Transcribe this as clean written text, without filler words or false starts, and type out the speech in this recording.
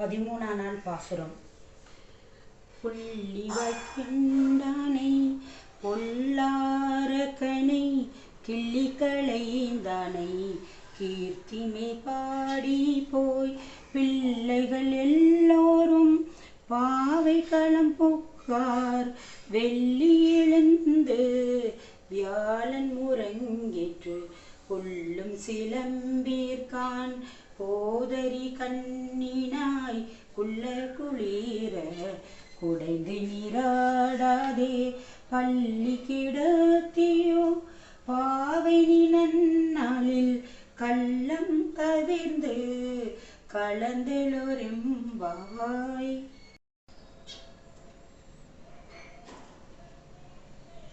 13ஆம் நாள் பாசுரம். புள்ளி வைக்கின்றானை பொல்லாரக்கனை கிள்ளி களைந்தானை கீர்த்திமை பாடி போய் பிள்ளைகள் எல்லோரும் பாவை களம் புக்கார் வெள்ளி எழுந்து வியாழன் முரங்கேற்று கொள்ளும் சிலம்பீர்கான் போதரி கண்ணினாய் குள்ள குளிர குடைந்து நீராடாதே பள்ளி கிடத்தியோ பாவை நீ நன்னாளில் கள்ளம் தவிர்ந்து கலந்தெழுரெம்பாவாய்.